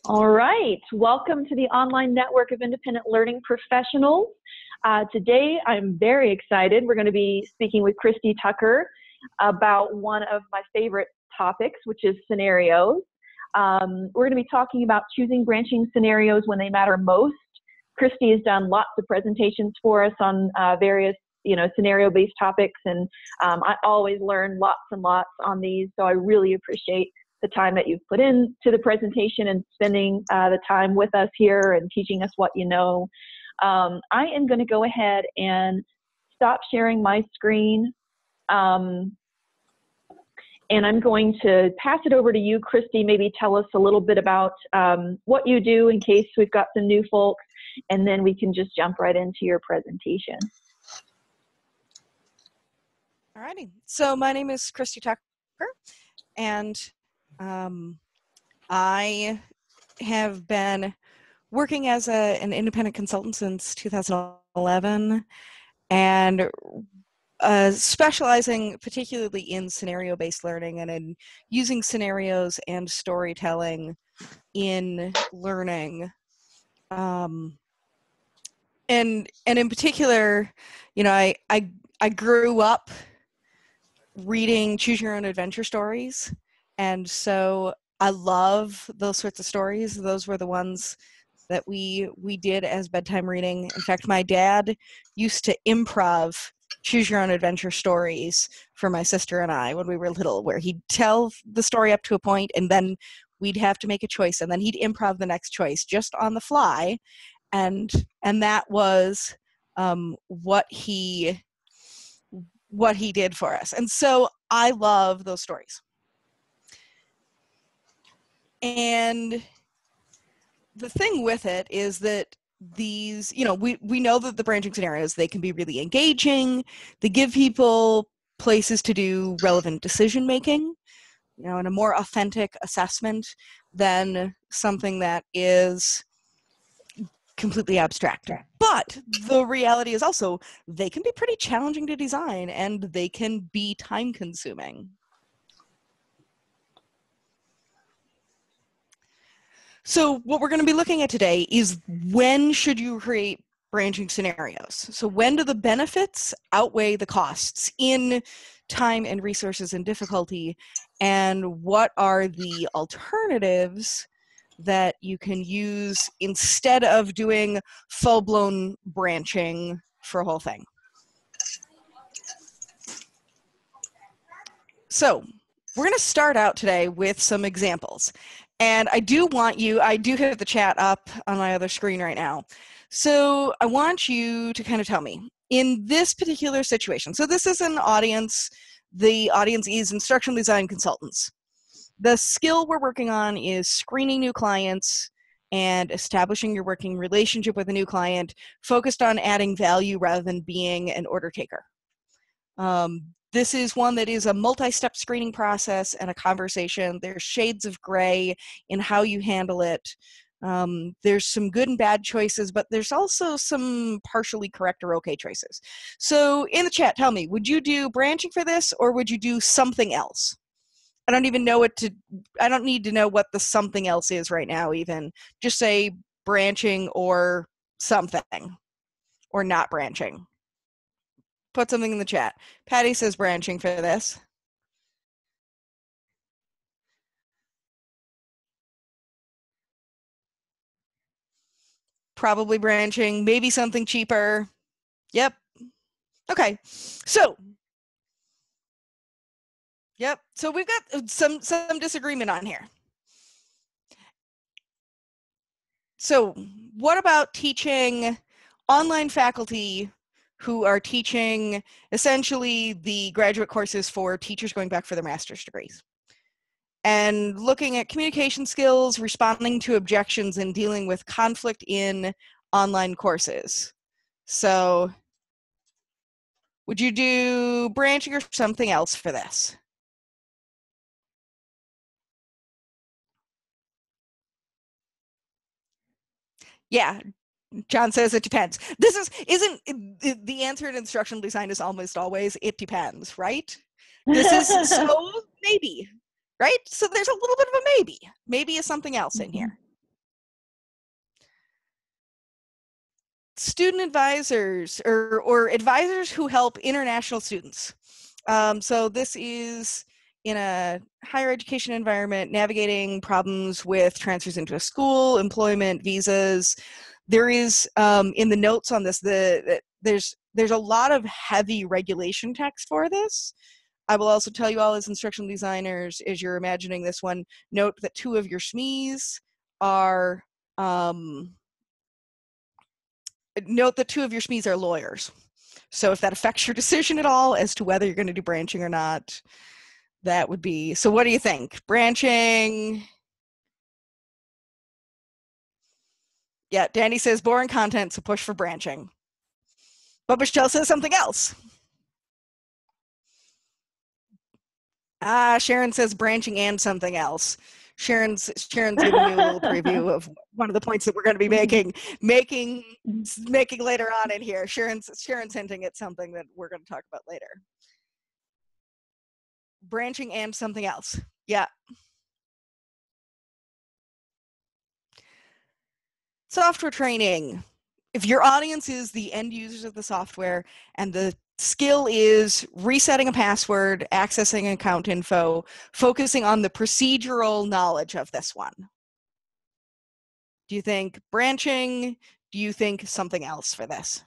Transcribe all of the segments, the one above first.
All right, welcome to the Online Network of Independent Learning Professionals. Today, I'm very excited. We're going to be speaking with Christy Tucker about one of my favorite topics, which is scenarios. We're going to be talking about choosing branching scenarios when they matter most. Christy has done lots of presentations for us on various scenario-based topics, and I always learn lots and lots on these, so I really appreciate the time that you've put into the presentation and spending the time with us here and teaching us what you know. I am going to go ahead and stop sharing my screen, and I'm going to pass it over to you, Christy. Maybe tell us a little bit about what you do in case we've got some new folks, and then we can just jump right into your presentation. Alrighty, so my name is Christy Tucker, and I have been working as an independent consultant since 2011 and specializing particularly in scenario-based learning and in using scenarios and storytelling in learning. And in particular, I grew up reading Choose Your Own Adventure stories. And so I love those sorts of stories. Those were the ones that we did as bedtime reading. In fact, my dad used to improv Choose Your Own Adventure stories for my sister and I when we were little, where he'd tell the story up to a point and then we'd have to make a choice, and then he'd improv the next choice just on the fly. And that was what he did for us. And so I love those stories. And the thing with it is that these, we know that the branching scenarios, they can be really engaging. They give people places to do relevant decision making, and a more authentic assessment than something that is completely abstract. But the reality is also they can be pretty challenging to design and they can be time consuming. So what we're going to be looking at today is when should you create branching scenarios? So when do the benefits outweigh the costs in time and resources and difficulty? And what are the alternatives that you can use instead of doing full-blown branching for a whole thing? So we're going to start out today with some examples. And I do have the chat up on my other screen right now. So I want you to kind of tell me, in this particular situation, so this is an audience, the audience is instructional design consultants. The skill we're working on is screening new clients and establishing your working relationship with a new client, focused on adding value rather than being an order taker. This is one that is a multi-step screening process and a conversation. There's shades of gray in how you handle it. There's some good and bad choices, but there's also some partially correct or okay choices. So in the chat, tell me, would you do branching for this or would you do something else? I don't even know I don't need to know what the something else is right now even. Just say branching or something, or not branching. Put something in the chat. Patty says branching for this. Probably branching, maybe something cheaper. Yep. Okay. So, yep. So we've got some disagreement on here. So what about teaching online faculty who are teaching essentially the graduate courses for teachers going back for their master's degrees? And looking at communication skills, responding to objections, and dealing with conflict in online courses. So would you do branching or something else for this? Yeah, John says it depends. This isn't the answer in instructional design is almost always it depends, right? This is so maybe, right? So there's a little bit of a maybe. Maybe is something else in here. student advisors or advisors who help international students. So this is in a higher education environment, navigating problems with transfers into a school, employment, visas. There is, in the notes on this, there's a lot of heavy regulation text for this. I will also tell you all as instructional designers, as you're imagining this one, note that two of your SMEs are, lawyers. So if that affects your decision at all as to whether you're going to do branching or not, that would be, so what do you think? Branching? Yeah, Danny says boring content, so push for branching. But Michelle says something else. Sharon says branching and something else. Sharon's giving you a little preview of one of the points that we're going to be making later on in here. Sharon's hinting at something that we're going to talk about later. Branching and something else. Yeah. Software training. If your audience is the end users of the software and the skill is resetting a password, accessing account info, focusing on the procedural knowledge of this one. Do you think branching? Do you think something else for this?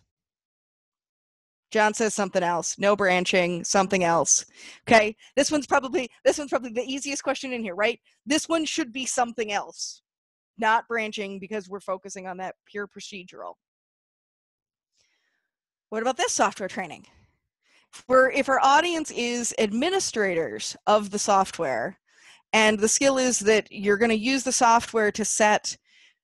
John says something else. No branching, something else. Okay, this one's probably the easiest question in here, right? This one should be something else, not branching, because we're focusing on that pure procedural. What about this software training? If our audience is administrators of the software, and the skill is that you're going to use the software to set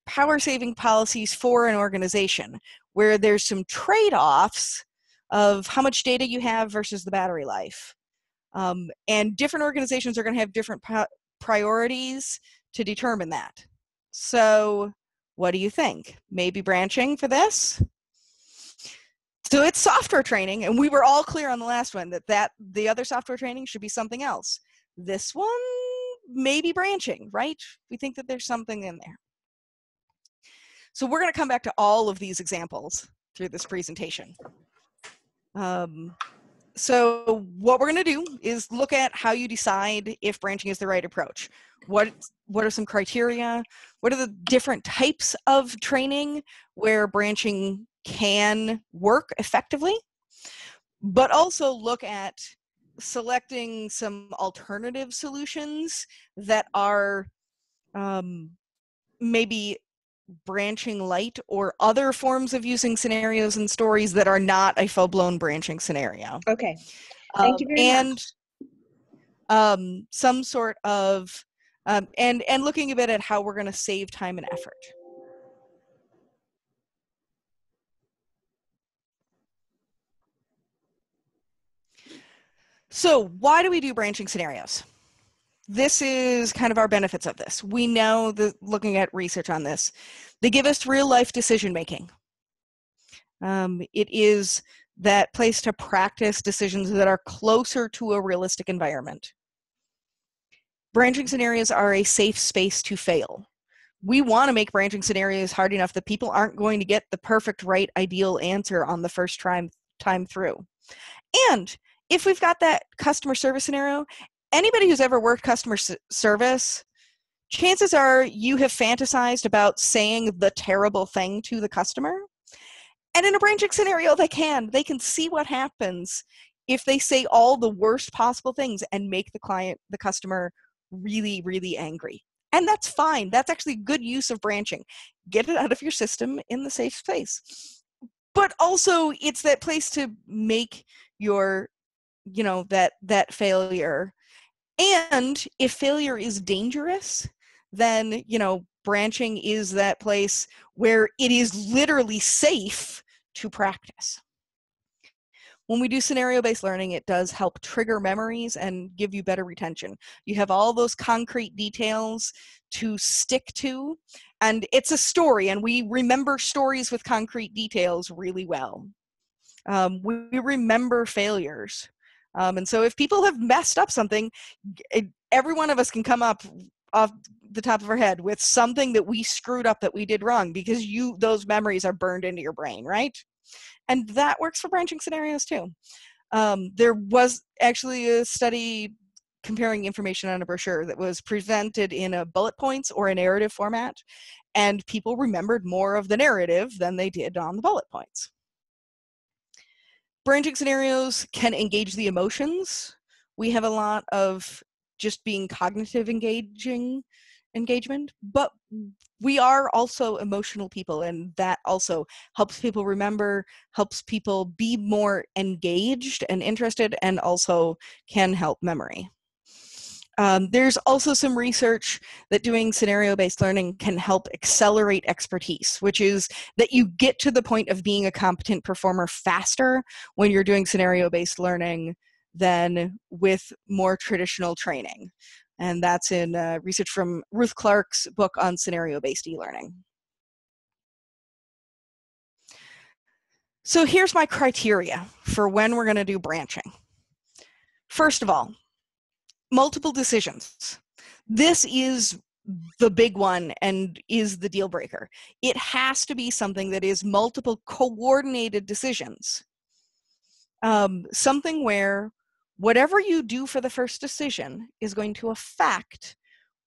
power-saving policies for an organization, where there's some trade-offs of how much data you have versus the battery life. And different organizations are going to have different priorities to determine that. So what do you think? Maybe branching for this? So it's software training, and we were all clear on the last one that the other software training should be something else. This one, maybe branching, right? We think that there's something in there. So we're going to come back to all of these examples through this presentation. So what we're going to do is look at how you decide if branching is the right approach. What are some criteria? What are the different types of training where branching can work effectively? But also look at selecting some alternative solutions that are maybe branching light or other forms of using scenarios and stories that are not a full-blown branching scenario. Okay, thank you very much. And some sort of, and looking a bit at how we're going to save time and effort. So why do we do branching scenarios? This is kind of our benefits of this. We know that looking at research on this, they give us real life decision making. It is that place to practice decisions that are closer to a realistic environment. Branching scenarios are a safe space to fail. We want to make branching scenarios hard enough that people aren't going to get the perfect, right, ideal answer on the first time through. And if we've got that customer service scenario, anybody who's ever worked customer service, chances are you have fantasized about saying the terrible thing to the customer. And in a branching scenario, they can see what happens if they say all the worst possible things and make the customer really, really angry. And that's fine. That's actually good use of branching. Get it out of your system in the safe space. But also, it's that place to make your, that failure. And if failure is dangerous, then, branching is that place where it is literally safe to practice. When we do scenario-based learning, it does help trigger memories and give you better retention. You have all those concrete details to stick to, and it's a story, and we remember stories with concrete details really well. We remember failures. And so if people have messed up something, every one of us can come up off the top of our head with something that we screwed up, that we did wrong, because those memories are burned into your brain, right? And that works for branching scenarios too. There was actually a study comparing information on a brochure that was presented in a bullet points or a narrative format, and people remembered more of the narrative than they did on the bullet points. Branching scenarios can engage the emotions. We have a lot of just being cognitive engagement, but we are also emotional people, and that also helps people remember, helps people be more engaged and interested, and also can help memory. There's also some research that doing scenario-based learning can help accelerate expertise, which is that you get to the point of being a competent performer faster when you're doing scenario-based learning than with more traditional training. And that's in research from Ruth Clark's book on scenario-based e-learning. So here's my criteria for when we're going to do branching. First of all, multiple decisions. This is the big one and is the deal breaker. It has to be something that is multiple coordinated decisions. Something where whatever you do for the first decision is going to affect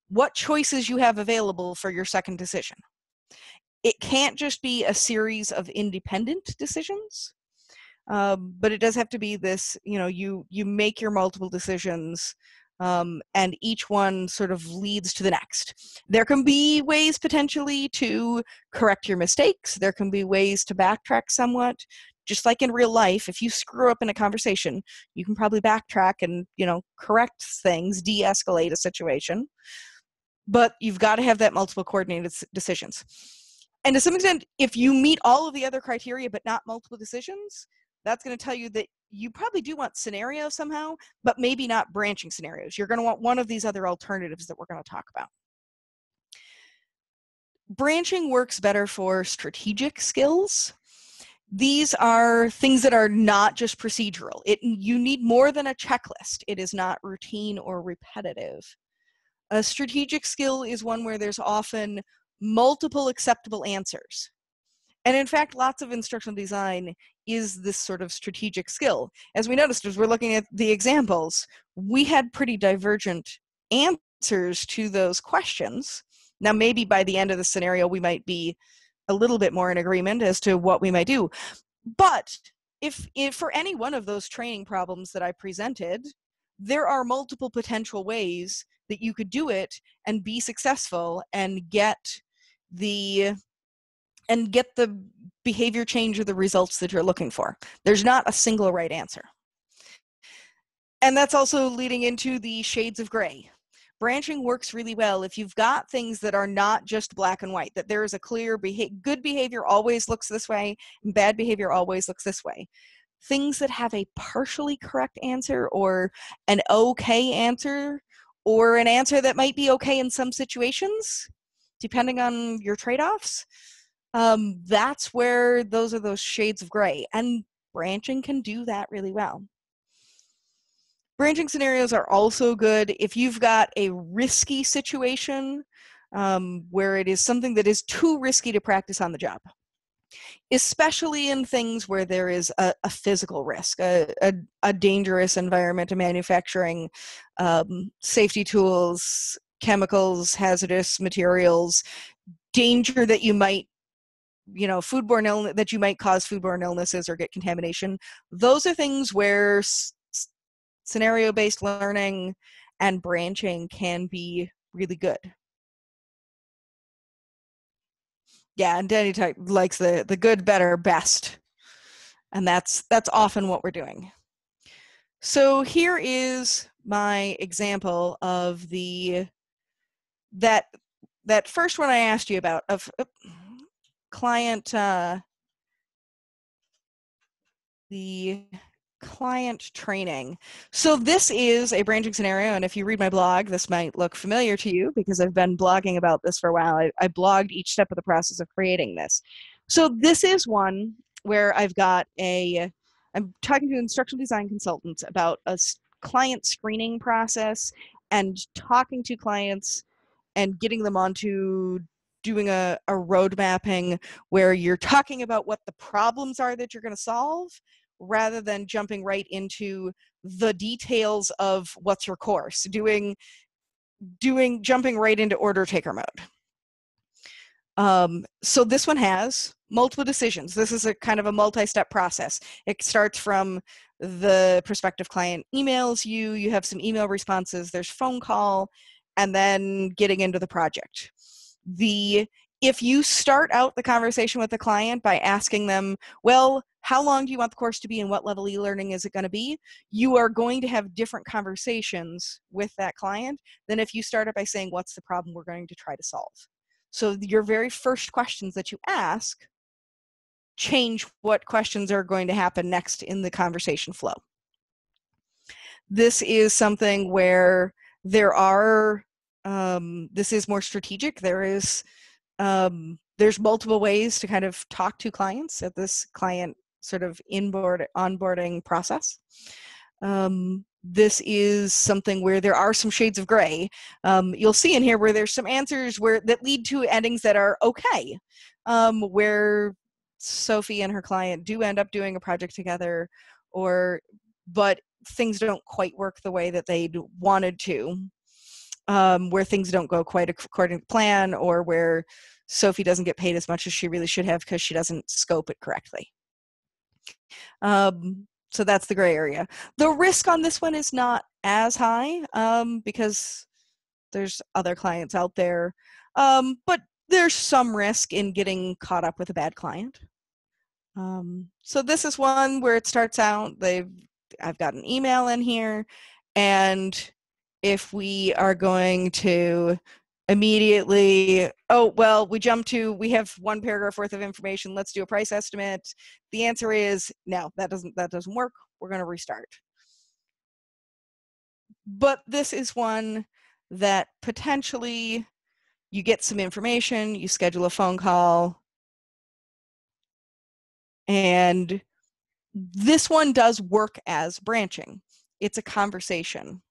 what choices you have available for your second decision. It can't just be a series of independent decisions, but it does have to be this, you make your multiple decisions, and each one sort of leads to the next. There can be ways potentially to correct your mistakes. There can be ways to backtrack somewhat. Just like in real life, if you screw up in a conversation, you can probably backtrack and, correct things, de-escalate a situation. But you've got to have that multiple coordinated decisions. And to some extent, if you meet all of the other criteria but not multiple decisions, that's going to tell you that you probably do want scenarios somehow, but maybe not branching scenarios. You're going to want one of these other alternatives that we're going to talk about. Branching works better for strategic skills. These are things that are not just procedural. You need more than a checklist. It is not routine or repetitive. A strategic skill is one where there's often multiple acceptable answers. And in fact, lots of instructional design is this sort of strategic skill. As we noticed, as we're looking at the examples, we had pretty divergent answers to those questions. Now, maybe by the end of the scenario, we might be a little bit more in agreement as to what we might do. But if for any one of those training problems that I presented, there are multiple potential ways that you could do it and be successful and get the behavior change or the results that you're looking for. There's not a single right answer. And that's also leading into the shades of gray. Branching works really well if you've got things that are not just black and white, that there is a clear good behavior always looks this way, and bad behavior always looks this way. Things that have a partially correct answer or an okay answer or an answer that might be okay in some situations, depending on your trade-offs, that's where those are those shades of gray. And branching can do that really well. Branching scenarios are also good if you've got a risky situation where it is something that is too risky to practice on the job, especially in things where there is a physical risk, a dangerous environment of manufacturing, safety tools, chemicals, hazardous materials, danger that you might, foodborne illness, that you might cause foodborne illnesses or get contamination. Those are things where scenario-based learning and branching can be really good. Yeah, and Danny likes the good, better, best. And that's often what we're doing. So here is my example of that first one I asked you about of client the client training. So this is a branching scenario, and if you read my blog, this might look familiar to you because I've been blogging about this for a while. I blogged each step of the process of creating this. So this is one where I'm talking to instructional design consultants about a client screening process and talking to clients and getting them onto doing a road mapping where you're talking about what the problems are that you're going to solve, rather than jumping right into the details of what's your course, jumping right into order taker mode. So this one has multiple decisions. This is a kind of a multi-step process. It starts from the prospective client emails you, you have some email responses, there's phone call, and then getting into the project. If you start out the conversation with the client by asking them, well, how long do you want the course to be and what level e-learning is it going to be? You are going to have different conversations with that client than if you start it by saying, what's the problem we're going to try to solve? So your very first questions that you ask change what questions are going to happen next in the conversation flow. This is something where there are, this is more strategic. There's multiple ways to kind of talk to clients at this client sort of onboarding process. This is something where there are some shades of gray. You'll see in here where there's some answers that lead to endings that are okay, where Sophie and her client do end up doing a project together, but things don't quite work the way that they'd wanted to, where things don't go quite according to plan, or where Sophie doesn't get paid as much as she really should have because she doesn't scope it correctly. So that's the gray area. The risk on this one is not as high because there's other clients out there, but there's some risk in getting caught up with a bad client. So this is one where it starts out, I've got an email in here, and if we are going to immediately, we have one paragraph worth of information, let's do a price estimate. The answer is no, that doesn't work. We're going to restart. But this is one that potentially you get some information, you schedule a phone call, and this one does work as branching. It's a conversation.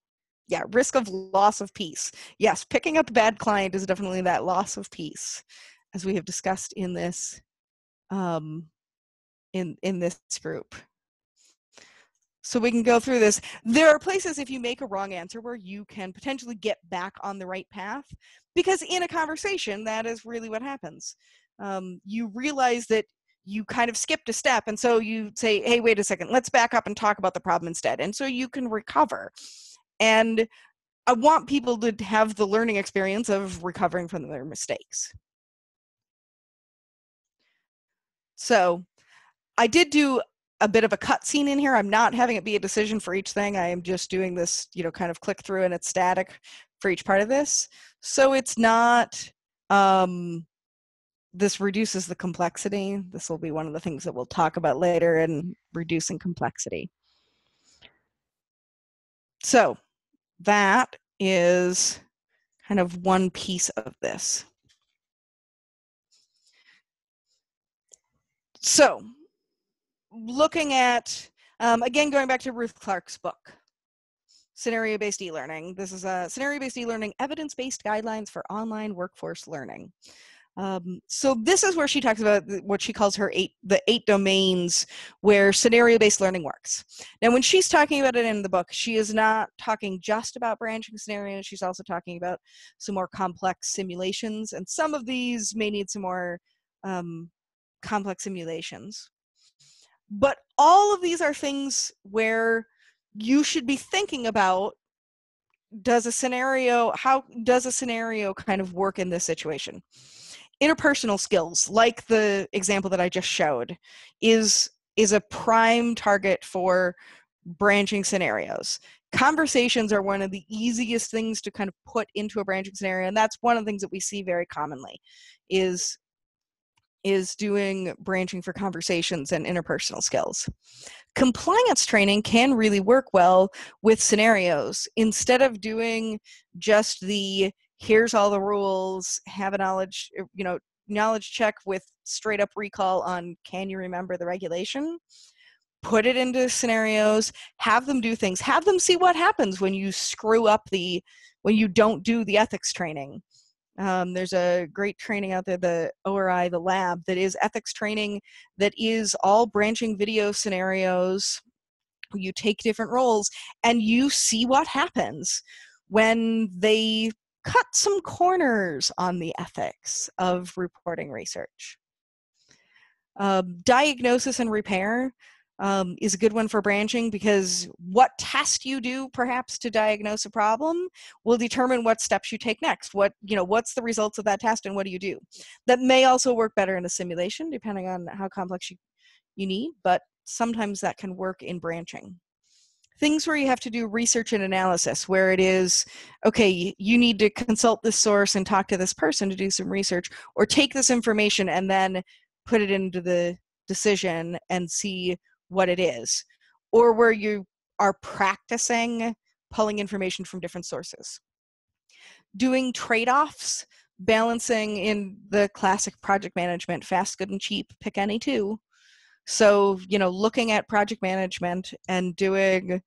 Yeah, risk of loss of peace. Yes, picking up a bad client is definitely that loss of peace, as we have discussed in this in this group. So we can go through this. There are places, if you make a wrong answer, where you can potentially get back on the right path, because in a conversation, that is really what happens. You realize that you kind of skipped a step, and so you say, hey, wait a second, let's back up and talk about the problem instead. And so you can recover. And I want people to have the learning experience of recovering from their mistakes. So I did do a bit of a cutscene in here. I'm not having it be a decision for each thing. I am just doing this, kind of click through, and it's static for each part of this. So it's not, this reduces the complexity. This will be one of the things that we'll talk about later in reducing complexity. So that is kind of one piece of this. So looking at, again, going back to Ruth Clark's book, Scenario-Based E-Learning. This is a Scenario-Based E-Learning, Evidence-Based Guidelines for Online Workforce Learning. So this is where she talks about what she calls the 8 domains where scenario-based learning works. Now, when she's talking about it in the book, she is not talking just about branching scenarios. She's also talking about some more complex simulations, and some of these may need some more complex simulations. But all of these are things where you should be thinking about, how does a scenario kind of work in this situation? Interpersonal skills, like the example that I just showed, is a prime target for branching scenarios. Conversations are one of the easiest things to kind of put into a branching scenario, and that's one of the things that we see very commonly is doing branching for conversations and interpersonal skills. Compliance training can really work well with scenarios. Instead of doing just here's all the rules, have a knowledge check with straight up recall on can you remember the regulation, put it into scenarios, have them do things, have them see what happens when you screw up when you don't do the ethics training. There's a great training out there, the ORI, the lab, that is ethics training, that is all branching video scenarios. You take different roles and you see what happens when they cut some corners on the ethics of reporting research. Diagnosis and repair is a good one for branching, because what test you do perhaps to diagnose a problem will determine what steps you take next. What's the results of that test and what do you do? That may also work better in a simulation depending on how complex you need, but sometimes that can work in branching. Things where you have to do research and analysis, where it is, okay, you need to consult this source and talk to this person to do some research, or take this information and then put it into the decision and see what it is. Or where you are practicing pulling information from different sources. Doing trade-offs, balancing in the classic project management, fast, good, and cheap, pick any two. So, looking at project management and doing,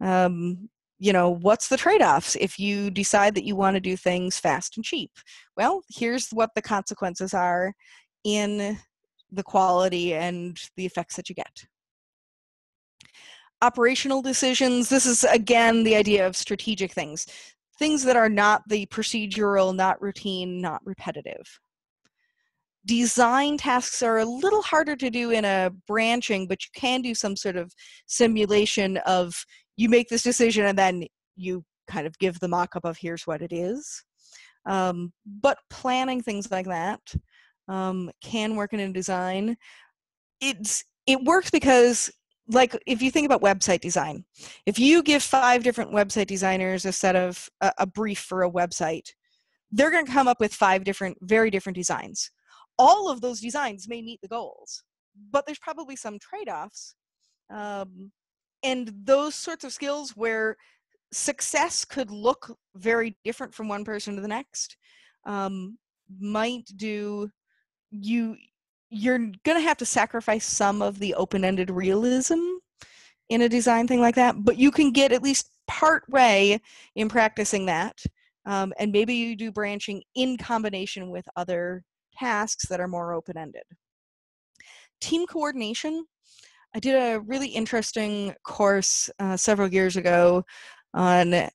what's the trade-offs if you decide that you want to do things fast and cheap? Well, here's what the consequences are in the quality and the effects that you get. Operational decisions, this is, again, the idea of strategic things. Things that are not the procedural, not routine, not repetitive. Design tasks are a little harder to do in a branching, but you can do some sort of simulation of, you make this decision and then you kind of give the mock-up of here's what it is. But planning things like that can work in a design. It works because, like, if you think about website design, if you give 5 different website designers a brief for a website, they're going to come up with 5 very different designs. All of those designs may meet the goals, but there's probably some trade-offs. And those sorts of skills where success could look very different from one person to the next might do, you're going to have to sacrifice some of the open-ended realism in a design thing like that, but you can get at least part way in practicing that. And maybe you do branching in combination with other tasks that are more open-ended. Team coordination. I did a really interesting course several years ago on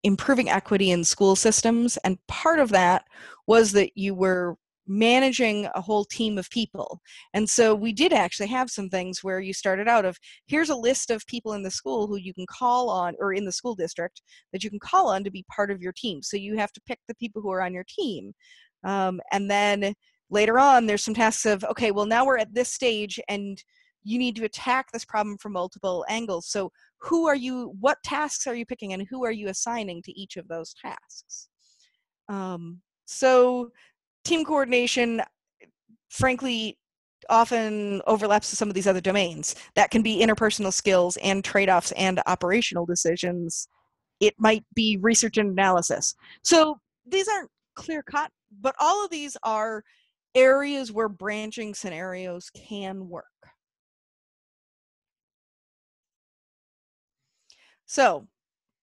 improving equity in school systems, and part of that was that you were managing a whole team of people. And so we did actually have some things where you started out of, here's a list of people in the school who you can call on, or in the school district that you can call on to be part of your team. So you have to pick the people who are on your team. And then later on, there's some tasks of, okay, well, now we're at this stage and you need to attack this problem from multiple angles. So what tasks are you picking and who are you assigning to each of those tasks? So team coordination, frankly, often overlaps with some of these other domains. That can be interpersonal skills and trade-offs and operational decisions. It might be research and analysis. So these aren't clear-cut, but all of these are areas where branching scenarios can work. So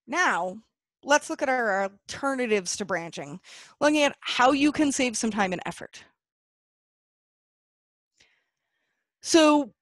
now let's look at our alternatives to branching, looking at how you can save some time and effort. So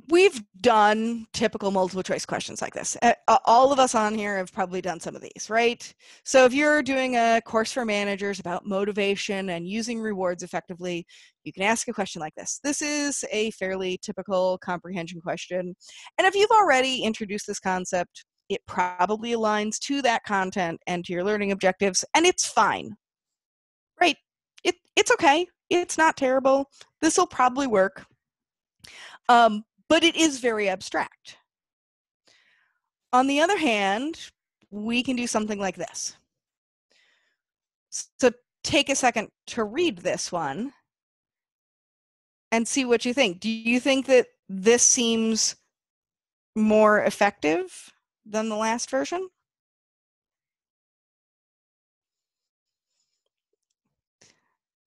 we've done typical multiple choice questions like this. All of us on here have probably done some of these, right? So if you're doing a course for managers about motivation and using rewards effectively, you can ask a question like this. This is a fairly typical comprehension question. And if you've already introduced this concept, it probably aligns to that content and to your learning objectives, and it's fine, right? It's okay. It's not terrible. This will probably work. But it is very abstract. On the other hand, we can do something like this. So take a second to read this one and see what you think. Do you think that this seems more effective than the last version?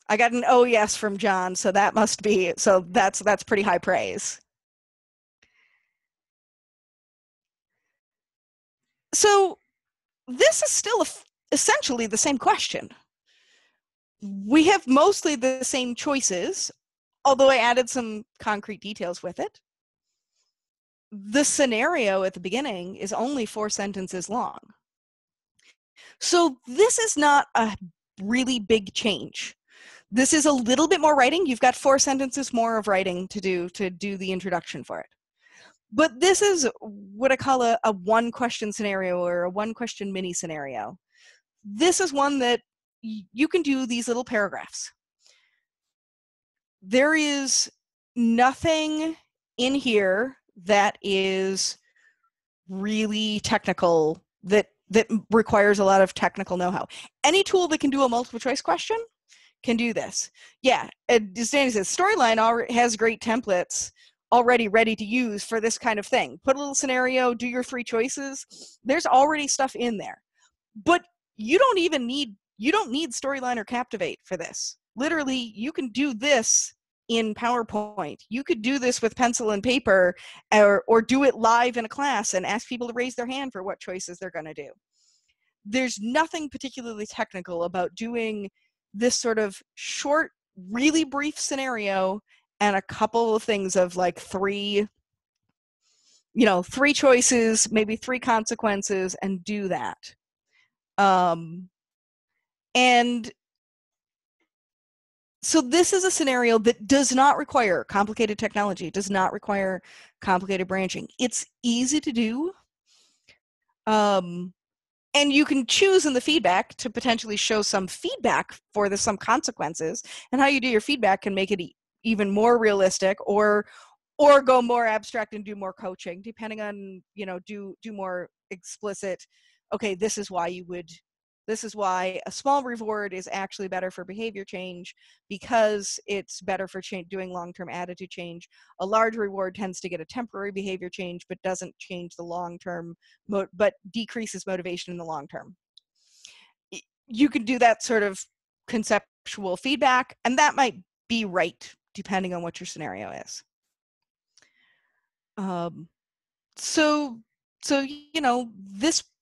I got an oh yes from John, so that must be, so that's pretty high praise. So this is still essentially the same question. We have mostly the same choices, although I added some concrete details with it. The scenario at the beginning is only 4 sentences long. So this is not a really big change. This is a little bit more writing. You've got 4 sentences more of writing to do the introduction for it. But this is what I call a one question scenario, or a one question mini scenario. This is one that you can do these little paragraphs. There is nothing in here that is really technical, that requires a lot of technical know-how. Any tool that can do a multiple choice question can do this. Yeah, as Danny says, Storyline has great templates already ready to use for this kind of thing. Put a little scenario, do your 3 choices. There's already stuff in there. But you don't need Storyline or Captivate for this. Literally, you can do this in PowerPoint. You could do this with pencil and paper, or do it live in a class and ask people to raise their hand for what choices they're going to do. There's nothing particularly technical about doing this sort of short, really brief scenario and a couple of things of like 3 choices, maybe 3 consequences, and do that. And so this is a scenario that does not require complicated technology, does not require complicated branching. It's easy to do. And you can choose in the feedback to potentially show some feedback for some consequences, and how you do your feedback can make it even more realistic, or go more abstract and do more coaching, depending on, do more explicit, okay, this is why a small reward is actually better for behavior change because it's better for doing long-term attitude change. A large reward tends to get a temporary behavior change, but doesn't change the long-term, but decreases motivation in the long term. You can do that sort of conceptual feedback, and that might be right depending on what your scenario is. So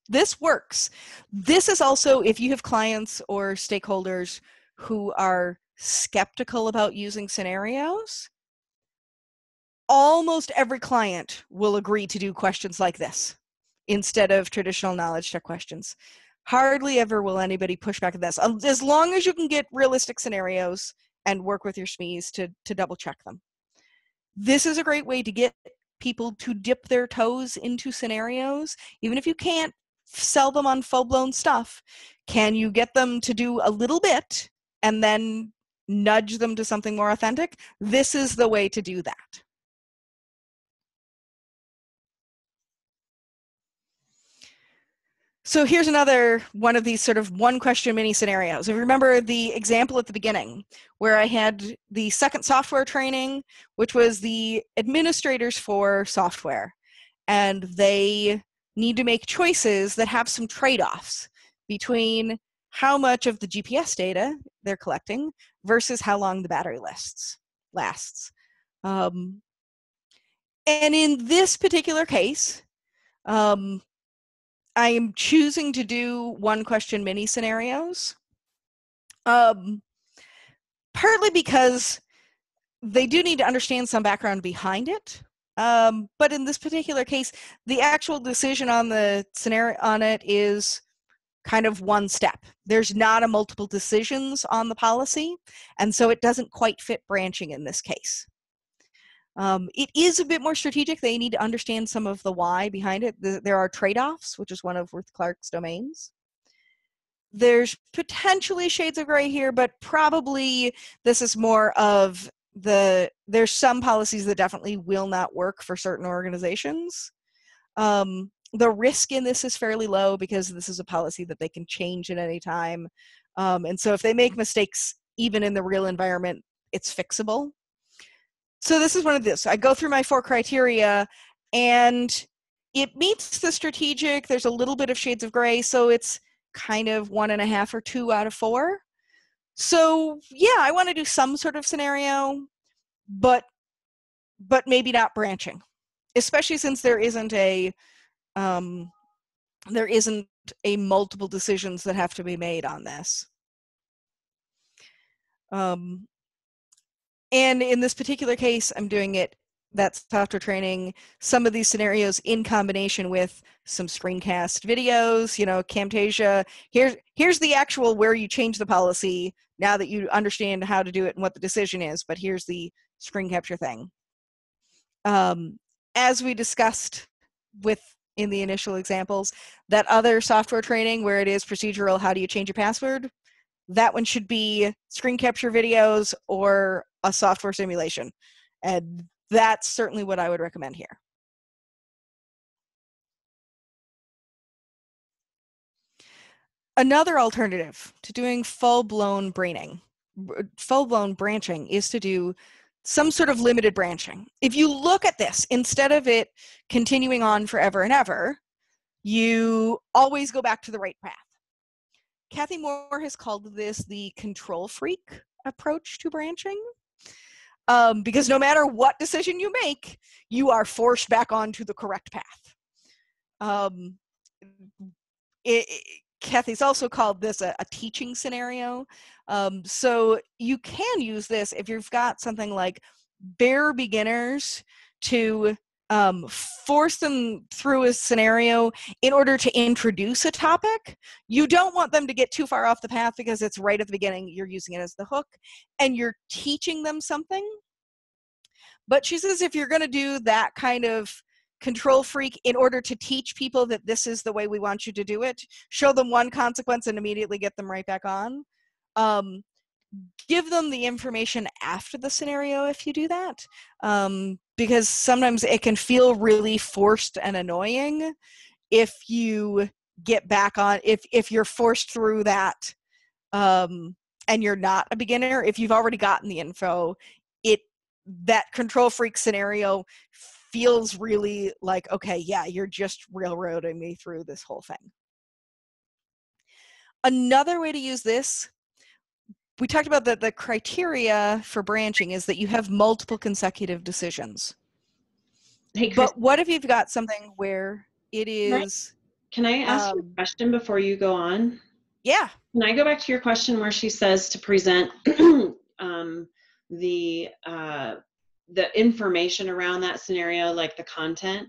this works. This is also, if you have clients or stakeholders who are skeptical about using scenarios, almost every client will agree to do questions like this instead of traditional knowledge check questions. Hardly ever will anybody push back at this, as long as you can get realistic scenarios and work with your SMEs to double check them. This is a great way to get people to dip their toes into scenarios, even if you can't sell them on full-blown stuff. Can you get them to do a little bit and then nudge them to something more authentic? This is the way to do that. So here's another one of these sort of one question mini scenarios. If you remember the example at the beginning where I had the second software training, which was the administrators for software, and they need to make choices that have some trade-offs between how much of the GPS data they're collecting versus how long the battery lasts. And in this particular case, I am choosing to do one question mini scenarios, partly because they do need to understand some background behind it. But in this particular case, the actual decision on the scenario on it is kind of one step. There's not a multiple decisions on the policy, and so it doesn't quite fit branching in this case. It is a bit more strategic. They need to understand some of the why behind it. There are trade-offs, which is one of Worth Clark's domains. There's potentially shades of gray here, but probably this is more of there's some policies that definitely will not work for certain organizations. The risk in this is fairly low because this is a policy that they can change at any time. And so if they make mistakes, even in the real environment, it's fixable. So this is one of this. I go through my 4 criteria, and it meets the strategic. There's a little bit of shades of gray, so it's kind of 1.5 or 2 out of 4. So yeah, I want to do some sort of scenario, but maybe not branching, especially since there isn't a multiple decisions that have to be made on this. And in this particular case, I'm doing it, that software training, some of these scenarios in combination with some screencast videos, Camtasia. Here's the actual where you change the policy now that you understand how to do it and what the decision is, but here's the screen capture thing. As we discussed in the initial examples, that other software training where it is procedural, how do you change your password? That one should be screen capture videos or a software simulation. And that's certainly what I would recommend here. Another alternative to doing full-blown branching is to do some sort of limited branching. If you look at this, instead of it continuing on forever and ever, you always go back to the right path. Kathy Moore has called this the control freak approach to branching, because no matter what decision you make, you are forced back onto the correct path. Kathy's also called this a teaching scenario. So you can use this if you've got something like bare beginners to force them through a scenario in order to introduce a topic. You don't want them to get too far off the path because it's right at the beginning. You're using it as the hook and you're teaching them something. But she says if you're going to do that kind of control freak in order to teach people that this is the way we want you to do it, show them one consequence and immediately get them right back on. Give them the information after the scenario if you do that, because sometimes it can feel really forced and annoying if you get back on, if you're forced through that and you're not a beginner. If you've already gotten the info, that control freak scenario feels really like, okay, yeah, you're just railroading me through this whole thing. Another way to use this, we talked about the criteria for branching is that you have multiple consecutive decisions. Hey, Chris, but what if you've got something where it is... Can I ask you a question before you go on? Yeah. Can I go back to your question where she says to present the information around that scenario, like the content?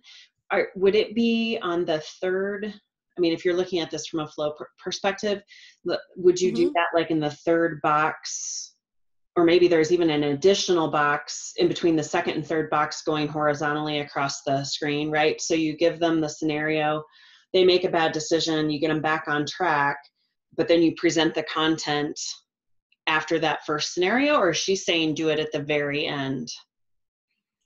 Would it be on the third? I mean, if you're looking at this from a flow perspective, would you do that like in the third box? Or maybe there's even an additional box in between the second and third box going horizontally across the screen, right? So you give them the scenario, they make a bad decision, you get them back on track, but then you present the content after that first scenario, or is she saying do it at the very end?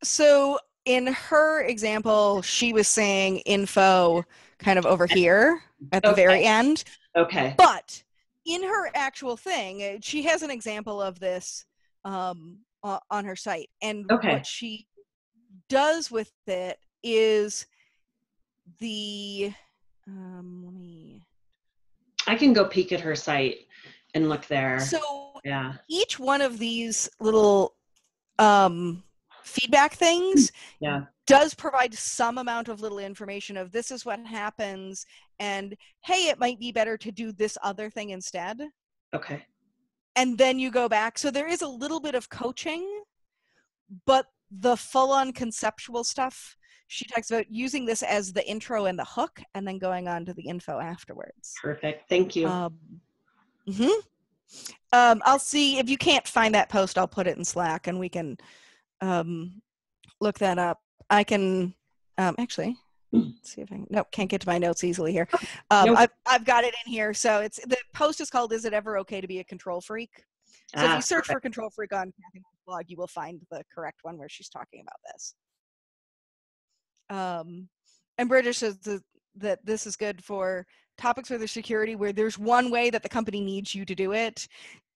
So in her example, she was saying info kind of over here at the very end. Okay. But in her actual thing, she has an example of this on her site. And what she does with it is the, I can go peek at her site and look there. So yeah, each one of these little feedback things does provide some amount of little information of this is what happens and hey, it might be better to do this other thing instead. Okay. And then you go back. So there is a little bit of coaching, but the full-on conceptual stuff, she talks about using this as the intro and the hook and then going on to the info afterwards. Perfect. Thank you. I'll see if you can't find that post, I'll put it in Slack and we can look that up. I can actually let's see if I can, nope, can't get to my notes easily here. I've got it in here. So it's, the post is called "Is It Ever Okay to Be a Control Freak?" So if you search for control freak on Kathy's blog, you will find the correct one where she's talking about this. And Bridget says that this is good for topics where there's security, where there's one way that the company needs you to do it.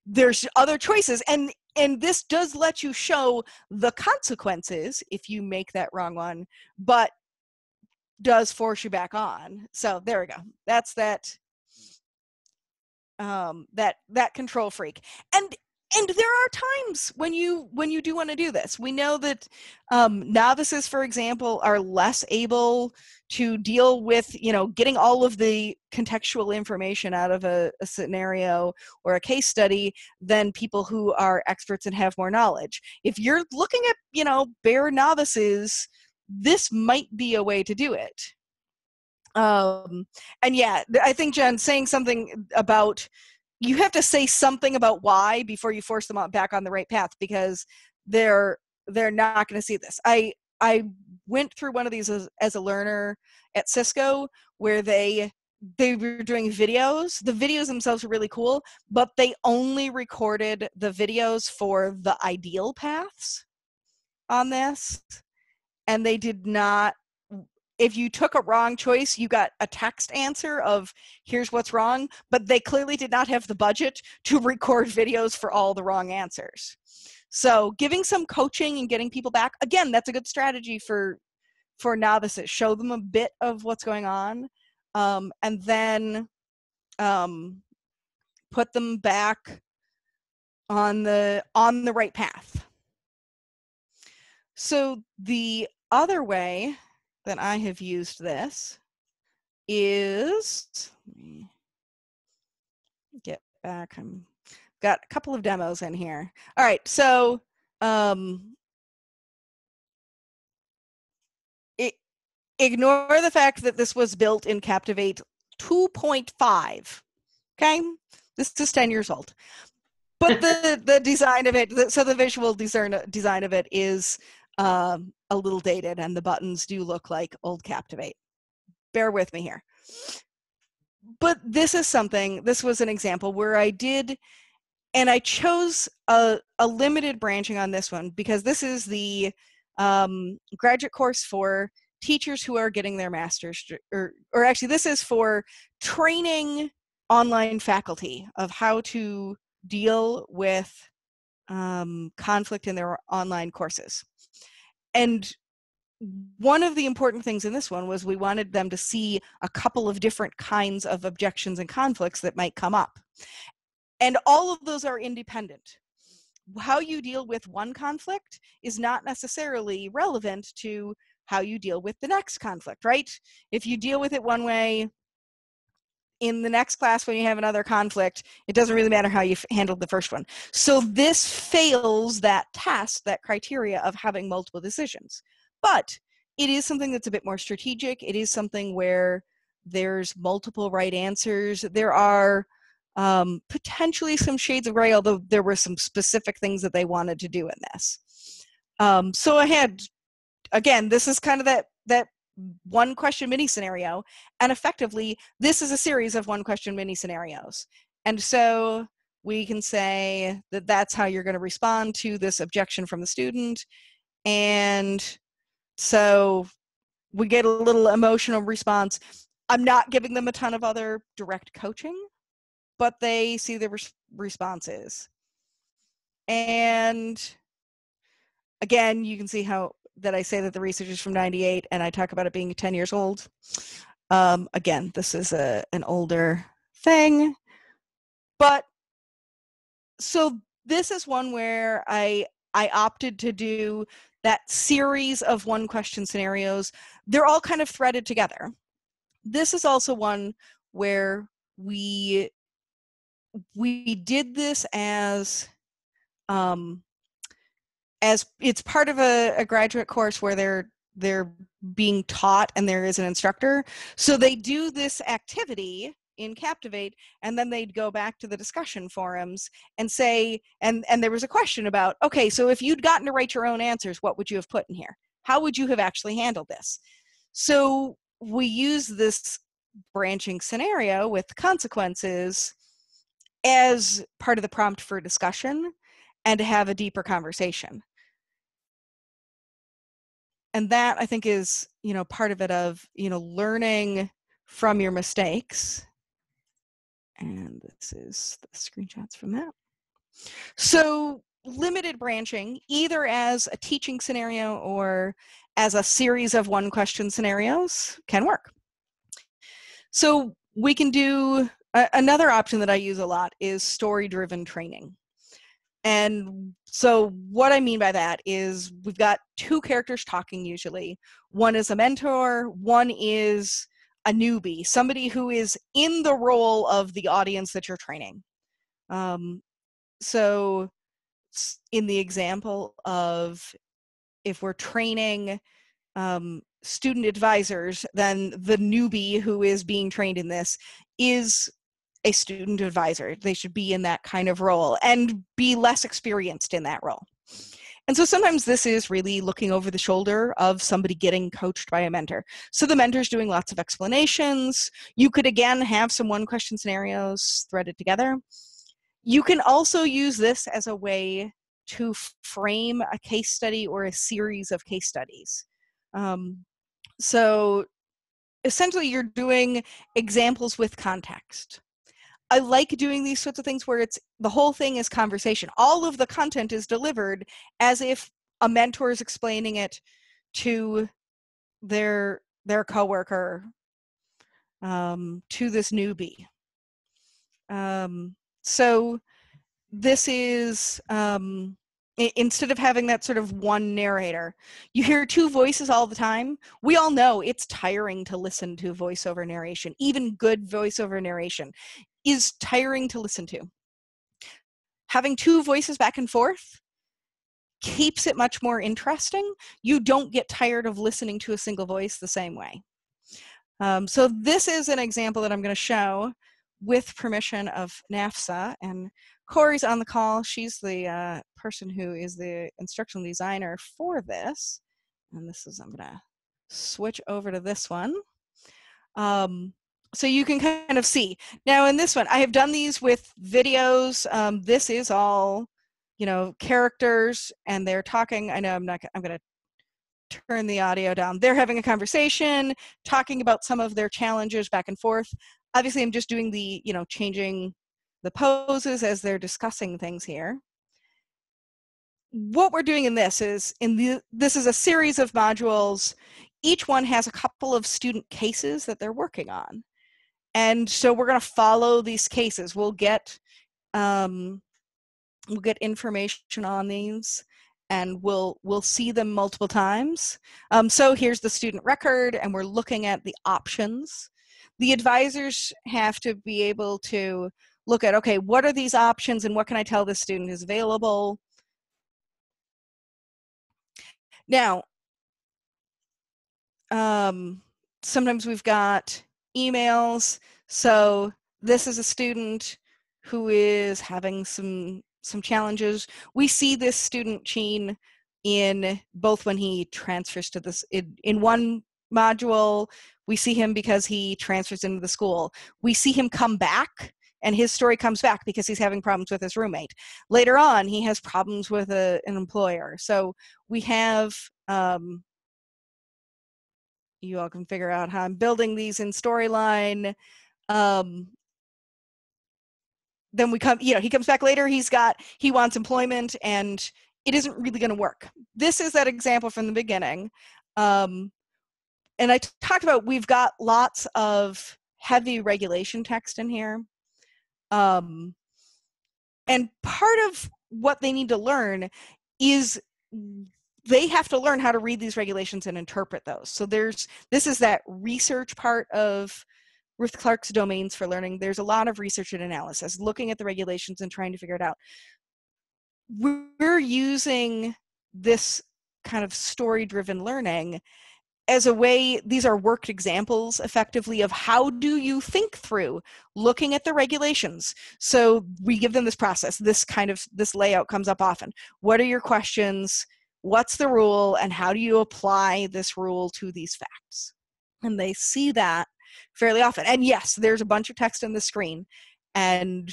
There's other choices, and this does let you show the consequences if you make that wrong one, but does force you back on. So there we go. That's that control freak. And And there are times when you do want to do this. We know that novices, for example, are less able to deal with, getting all of the contextual information out of a scenario or a case study than people who are experts and have more knowledge. If you're looking at, bare novices, this might be a way to do it. And yeah, I think, Jen, saying something about, you have to say something about why before you force them back on the right path, because they're not going to see this. I went through one of these as a learner at Cisco, where they were doing videos. The videos themselves were really cool, but they only recorded the videos for the ideal paths on this, and they did not. If you took a wrong choice, you got a text answer of here's what's wrong, but they clearly did not have the budget to record videos for all the wrong answers. So giving some coaching and getting people back, again, that's a good strategy for novices. Show them a bit of what's going on, and then put them back on the right path. So the other way that I have used this is, let me get back. Got a couple of demos in here. All right, so ignore the fact that this was built in Captivate 2.5. Okay, this is 10 years old, but the design of it, so the visual design of it is a little dated, and the buttons do look like old Captivate. Bear with me here. But this was an example where I did, and I chose a limited branching on this one because this is the graduate course for teachers who are getting their master's, or actually this is for training online faculty of how to deal with conflict in their online courses. And one of the important things in this one was we wanted them to see a couple of different kinds of objections and conflicts that might come up. And all of those are independent. How you deal with one conflict is not necessarily relevant to how you deal with the next conflict, right? If you deal with it one way, in the next class when you have another conflict, it doesn't really matter how you handled the first one. So this fails that test, that criteria of having multiple decisions. But it is something that's a bit more strategic. It is something where there's multiple right answers. There are potentially some shades of gray, although there were some specific things that they wanted to do in this. So I had, again, this is kind of that one question mini scenario, and effectively this is a series of one question mini scenarios. And so we can say that that's how you're going to respond to this objection from the student. And so we get a little emotional response. I'm not giving them a ton of other direct coaching, but they see the responses. And again, you can see how that I say that the research is from 98 and I talk about it being 10 years old. Again, this is an older thing. But so this is one where I opted to do that series of one question scenarios. They're all kind of threaded together. This is also one where we did this as it's part of a graduate course where they're being taught and there is an instructor. So they do this activity in Captivate, and then they'd go back to the discussion forums and say, and there was a question about, okay, so if you'd gotten to write your own answers, what would you have put in here? How would you have actually handled this? So we use this branching scenario with consequences as part of the prompt for discussion and to have a deeper conversation. And that, I think, is, part of it of, learning from your mistakes. And this is the screenshots from that. So limited branching, either as a teaching scenario or as a series of one question scenarios, can work. So we can do, another option that I use a lot is story-driven training. And so what I mean by that is we've got two characters talking usually. One is a mentor, one is a newbie, somebody who is in the role of the audience that you're training. So in the example of if we're training student advisors, then the newbie who is being trained in this is a student advisor. They should be in that kind of role and be less experienced in that role. And so sometimes this is really looking over the shoulder of somebody getting coached by a mentor. So the mentor's doing lots of explanations. You could, again, have some one-question scenarios threaded together. You can also use this as a way to frame a case study or a series of case studies. So essentially, you're doing examples with context. I like doing these sorts of things where the whole thing is conversation. All of the content is delivered as if a mentor is explaining it to their coworker, to this newbie. So this is, instead of having that sort of one narrator, you hear two voices all the time. We all know it's tiring to listen to voiceover narration. Even good voiceover narration is tiring to listen to. Having two voices back and forth keeps it much more interesting. You don't get tired of listening to a single voice the same way. So this is an example that I'm going to show with permission of NAFSA, and Corey's on the call. She's the person who is the instructional designer for this. And this is, I'm going to switch over to this one. So you can kind of see. Now in this one, I have done these with videos. This is all, characters, and they're talking. I know I'm going to turn the audio down. They're having a conversation, talking about some of their challenges back and forth. Obviously, I'm just doing the, changing the poses as they're discussing things here. What we're doing in this is, this is a series of modules. Each one has a couple of student cases that they're working on. And so we're going to follow these cases. We'll get information on these, and we'll see them multiple times. So here's the student record, and we're looking at the options. The advisors have to be able to look at, okay, what are these options and what can I tell the student is available? Now, sometimes we've got emails. So this is a student who is having some challenges. We see this student Gene in both when he transfers to this, in one module, we see him because he transfers into the school. We see him come back, and his story comes back because he's having problems with his roommate. Later on, he has problems with an employer. So we have, you all can figure out how I'm building these in storyline. Then we come, he comes back later, he wants employment, and it isn't really going to work. This is that example from the beginning. And I talked about, we've got lots of heavy regulation text in here. And part of what they need to learn is they have to learn how to read these regulations and interpret those. So this is that research part of Ruth Clark's domains for learning. There's a lot of research and analysis, looking at the regulations and trying to figure it out. We're using this kind of story-driven learning as a way, these are worked examples effectively of how do you think through looking at the regulations. So we give them this process, this layout comes up often. What are your questions? What's the rule? And how do you apply this rule to these facts? And they see that fairly often. And yes, there's a bunch of text on the screen. And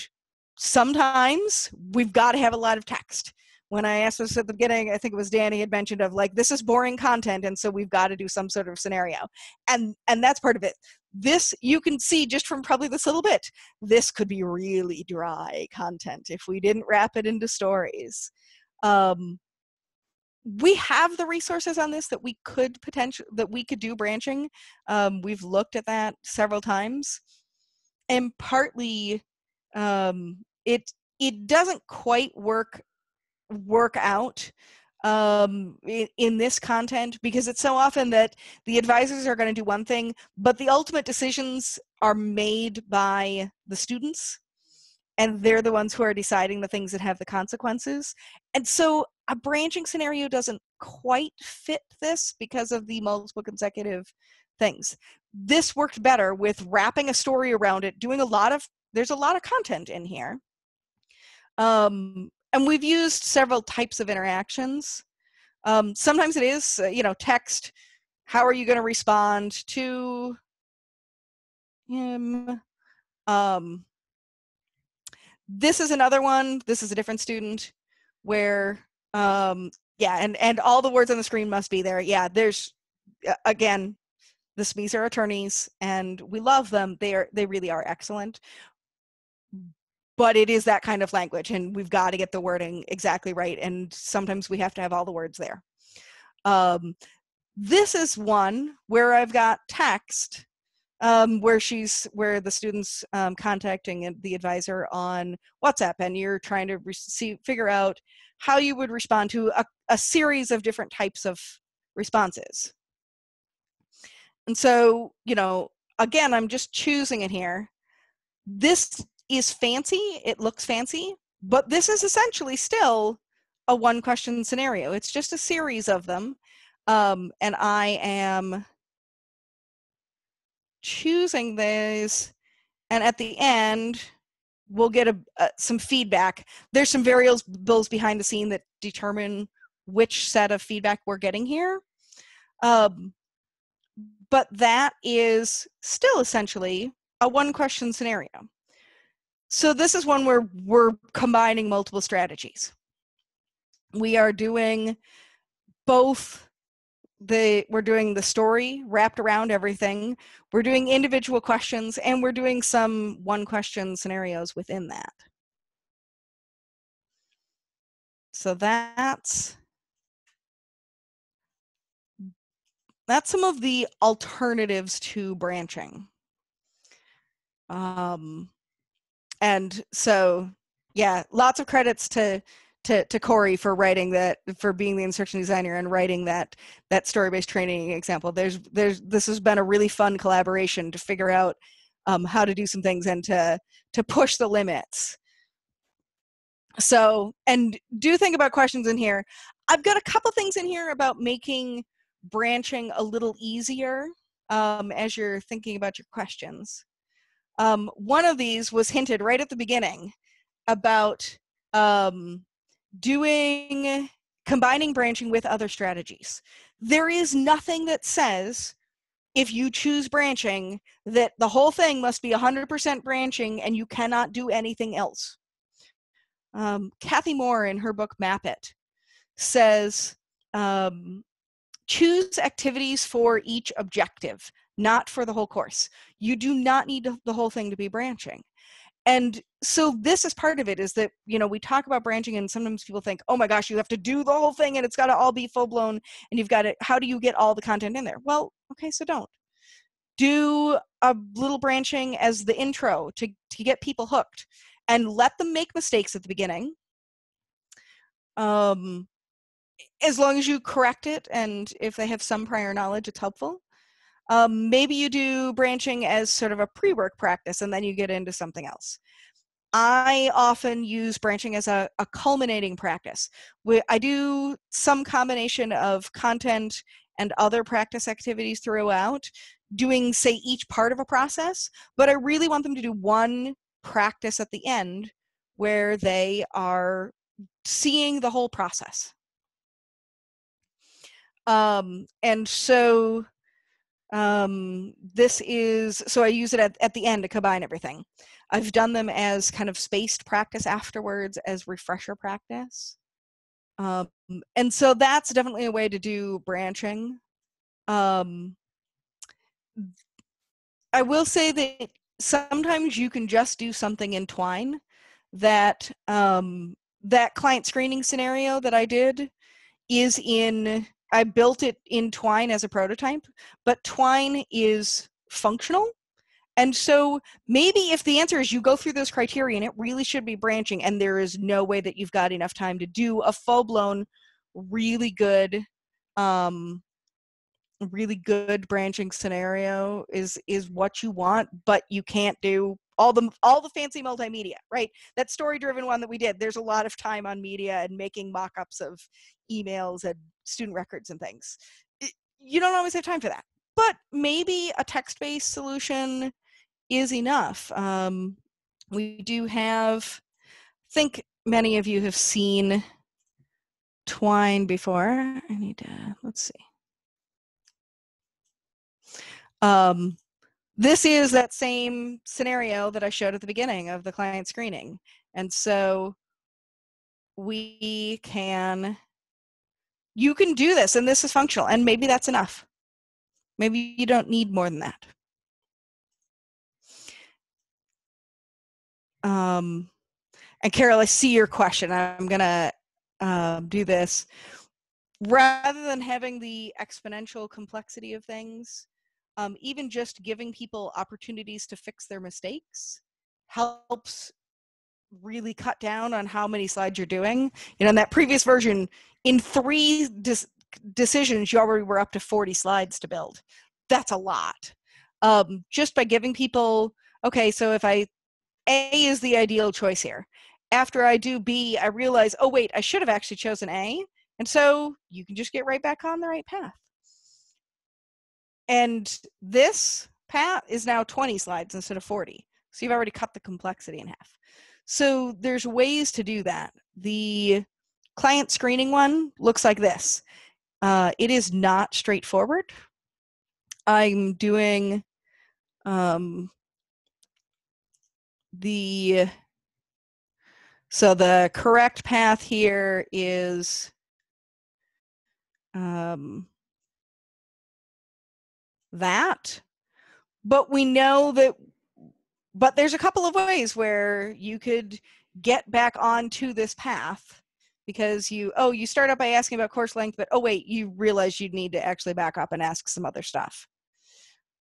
sometimes we've got to have a lot of text. When I asked this at the beginning, I think it was Danny had mentioned of like, this is boring content, and so we've got to do some sort of scenario. And that's part of it. This, you can see just from probably this little bit, this could be really dry content if we didn't wrap it into stories. We have the resources on this that we could do branching. We've looked at that several times. And partly, it doesn't quite work work out in this content, because it's so often that the advisors are going to do one thing, but the ultimate decisions are made by the students, and they're the ones who are deciding the things that have the consequences. And so a branching scenario doesn't quite fit this because of the multiple consecutive things. This worked better with wrapping a story around it, there's a lot of content in here. And we've used several types of interactions. Sometimes it is, text. How are you going to respond to him? This is another one. This is a different student where, and all the words on the screen must be there. Yeah, there's, again, the SMEs are attorneys and we love them. They really are excellent. But it is that kind of language, and we've got to get the wording exactly right, and sometimes we have to have all the words there. This is one where I've got text, where the student's contacting the advisor on WhatsApp, and you're trying to figure out how you would respond to a series of different types of responses. And so, again, I'm just choosing it here. This is fancy, it looks fancy, but this is essentially still a one-question scenario. It's just a series of them, and I am choosing these, and at the end, we'll get some feedback. There's some variables behind the scene that determine which set of feedback we're getting here, but that is still essentially a one-question scenario. So this is one where we're combining multiple strategies. We are doing we're doing the story wrapped around everything. We're doing individual questions, and we're doing some one-question scenarios within that. So that's some of the alternatives to branching. And so, yeah, lots of credits to Corey for writing that, for being the instruction designer and writing that story-based training example. This has been a really fun collaboration to figure out how to do some things and to push the limits. So, and do think about questions in here. I've got a couple things in here about making branching a little easier as you're thinking about your questions. One of these was hinted right at the beginning about combining branching with other strategies. There is nothing that says if you choose branching that the whole thing must be 100% branching and you cannot do anything else. Kathy Moore in her book Map It says, choose activities for each objective, not for the whole course. You do not need the whole thing to be branching. And so this is part of it, is that, we talk about branching and sometimes people think, oh my gosh, you have to do the whole thing and it's got to all be full blown and you've got to, how do you get all the content in there? Well, okay, so don't. Do a little branching as the intro to get people hooked, and let them make mistakes at the beginning. As long as you correct it, and if they have some prior knowledge, it's helpful. Maybe you do branching as sort of a pre-work practice, and then you get into something else. I often use branching as a culminating practice. I do some combination of content and other practice activities throughout, doing, say, each part of a process, but I really want them to do one practice at the end where they are seeing the whole process. And so this is, so I use it at the end to combine everything. I've done them as kind of spaced practice afterwards, as refresher practice. And so that's definitely a way to do branching. I will say that sometimes you can just do something in Twine. That client screening scenario that I did is I built it in Twine as a prototype, but Twine is functional And so maybe if the answer is you go through those criteria and it really should be branching, and there is no way that you've got enough time to do a full-blown, really good branching scenario is what you want, but you can't do all the fancy multimedia, right? That story-driven one that we did, there's a lot of time on media and making mock-ups of emails and student records and things. You don't always have time for that. But maybe a text-based solution is enough. We do have, I think many of you have seen Twine before. I need to, let's see. This is that same scenario that I showed at the beginning of the client screening. And so you can do this, and this is functional, and maybe that's enough. Maybe you don't need more than that. And Carol, I see your question. I'm gonna do this. Rather than having the exponential complexity of things, even just giving people opportunities to fix their mistakes helps really cut down on how many slides you're doing. You know, in that previous version, in 3 decisions, you already were up to 40 slides to build. That's a lot. Just by giving people, okay, so if A is the ideal choice here. After I do B, I realize, oh wait, I should have actually chosen A. And so you can just get right back on the right path. And this path is now 20 slides instead of 40. So you've already cut the complexity in half. So there's ways to do that. The client screening one looks like this. It is not straightforward. I'm doing so the correct path here is that, but we know that, but there's a couple of ways where you could get back onto this path, because you start out by asking about course length, but oh wait, you realize you need to actually back up and ask some other stuff.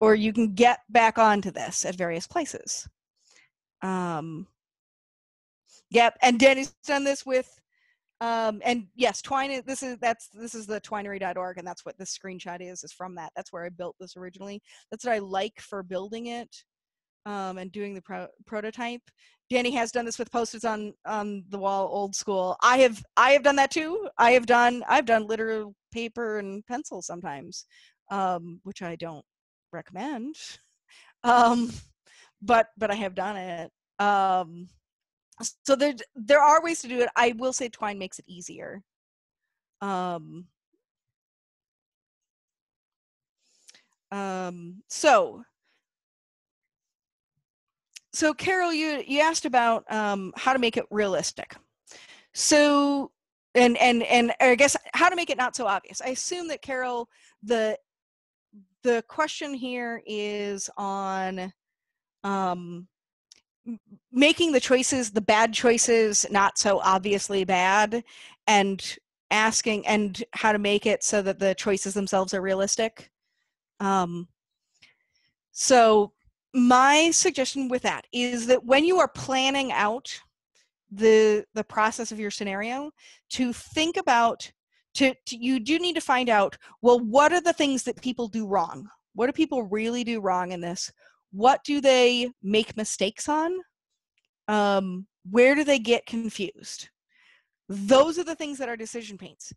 Or you can get back onto this at various places. Yep, and Danny's done this with, and yes, Twine. This is the twinery.org, and that's what this screenshot is from that. That's where I built this originally. That's what I like for building it, and doing the prototype. Danny has done this with Post-its on the wall, old school. I have done that too. I've done literal paper and pencil sometimes, which I don't recommend. But I have done it. So there are ways to do it. I will say Twine makes it easier. So Carol, you asked about how to make it realistic. So and I guess how to make it not so obvious. I assume that, Carol, the question here is on making the choices, the bad choices, not so obviously bad, and asking and how to make it so that the choices themselves are realistic. So my suggestion with that is that when you are planning out the process of your scenario, to think about, you do need to find out, well, what are the things that people do wrong? What do people really do wrong in this? What do they make mistakes on? Where do they get confused? Those are the things that are decision paints.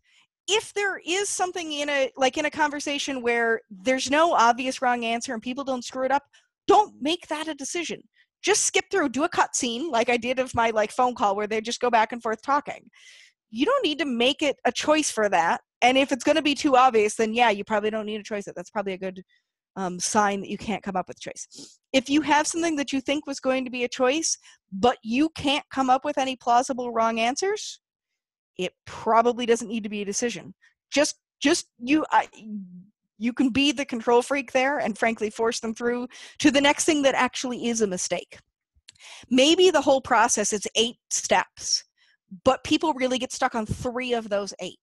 If there is something in a conversation where there's no obvious wrong answer and people don't screw it up, don't make that a decision. Just skip through, do a cutscene like I did of my phone call where they just go back and forth talking. You don't need to make it a choice for that. And if it's going to be too obvious, then yeah, you probably don't need to choice it. That's probably a good sign that you can't come up with a choice. If you have something that you think was going to be a choice, but you can't come up with any plausible wrong answers, it probably doesn't need to be a decision. Just you can be the control freak there and frankly force them through to the next thing that actually is a mistake. Maybe the whole process is 8 steps, but people really get stuck on 3 of those 8.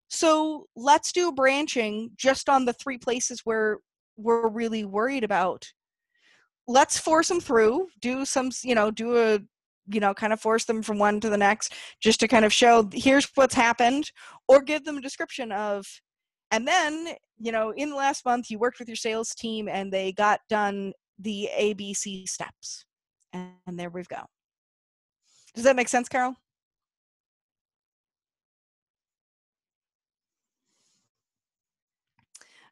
So let's do branching just on the 3 places where we're really worried about let's force them through, do a, kind of force them from one to the next, just to kind of show here's what's happened, or give them a description of, and then, in the last month you worked with your sales team and they got done the ABC steps. And there we go. Does that make sense, Carol?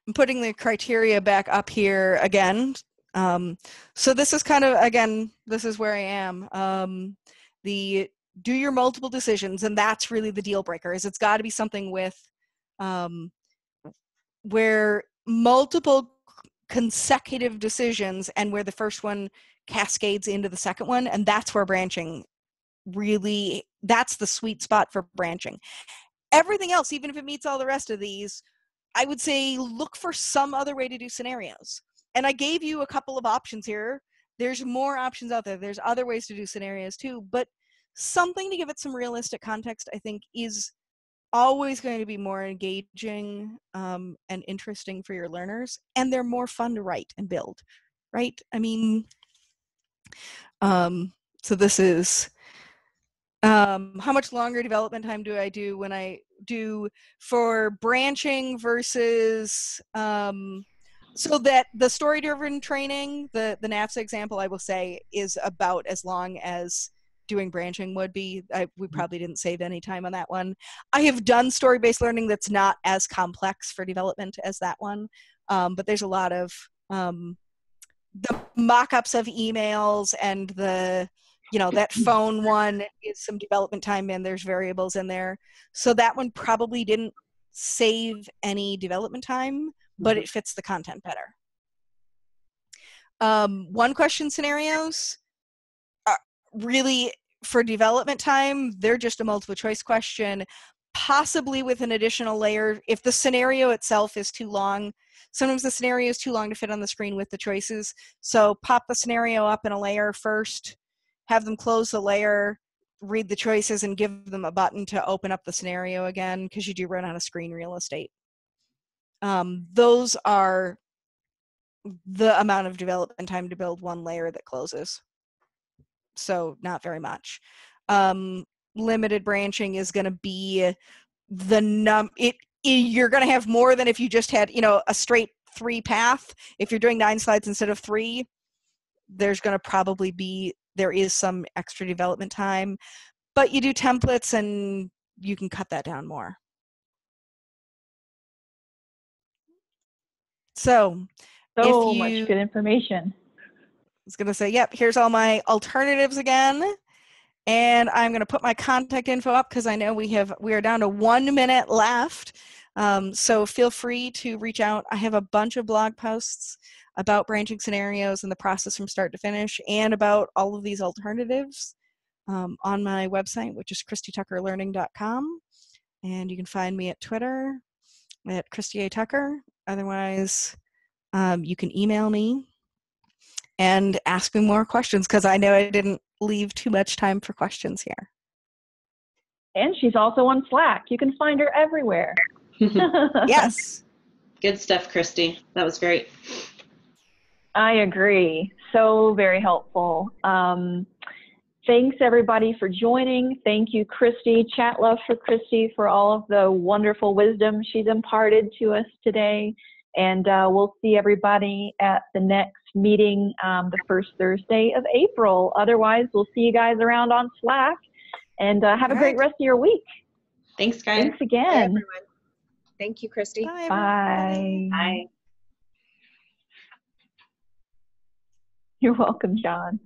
I'm putting the criteria back up here again. So this is kind of, again, this is where I am. Do your multiple decisions, and that's really the deal breaker, is it's got to be something with where multiple consecutive decisions and where the first one cascades into the second one, and that's where branching really, that's the sweet spot for branching. Everything else, even if it meets all the rest of these, I would say look for some other way to do scenarios. And I gave you a couple of options here. There's more options out there. There's other ways to do scenarios too, but something to give it some realistic context, I think, is always going to be more engaging and interesting for your learners, and they're more fun to write and build, right? I mean, so this is, how much longer development time do I do when I do for branching versus, so that the story-driven training, the NAFSA example, I will say, is about as long as doing branching would be. We probably didn't save any time on that one. I have done story-based learning that's not as complex for development as that one, but there's a lot of the mock-ups of emails and the, that phone one is some development time, and there's variables in there. So that one probably didn't save any development time, but it fits the content better. One question scenarios are really, for development time, they're just a multiple choice question, possibly with an additional layer. If the scenario itself is too long, sometimes the scenario is too long to fit on the screen with the choices. So pop the scenario up in a layer first, have them close the layer, read the choices, and give them a button to open up the scenario again, because you do run out of screen real estate. Those are the amount of development time to build one layer that closes. So not very much. Limited branching is going to be you're going to have more than if you just had, a straight 3 path. If you're doing 9 slides instead of 3, there's going to probably be, there is some extra development time, but you do templates and you can cut that down more. So much good information. I was going to say, yep, here's all my alternatives again. And I'm going to put my contact info up because I know we are down to 1 minute left. So feel free to reach out. I have a bunch of blog posts about branching scenarios and the process from start to finish, and about all of these alternatives on my website, which is christytuckerlearning.com. And you can find me at Twitter at Christy A. Tucker. Otherwise, you can email me and ask me more questions, because I know I didn't leave too much time for questions here. And she's also on Slack. You can find her everywhere. Yes. Good stuff, Christy. That was great. I agree. So very helpful. Thanks, everybody, for joining. Thank you, Christy. Chat love for Christy for all of the wonderful wisdom she's imparted to us today. And we'll see everybody at the next meeting, the first Thursday of April. Otherwise, we'll see you guys around on Slack. And have a great rest of your week. Thanks, guys. Thanks again. Bye, everyone. Thank you, Christy. Bye. Bye. Bye. You're welcome, John.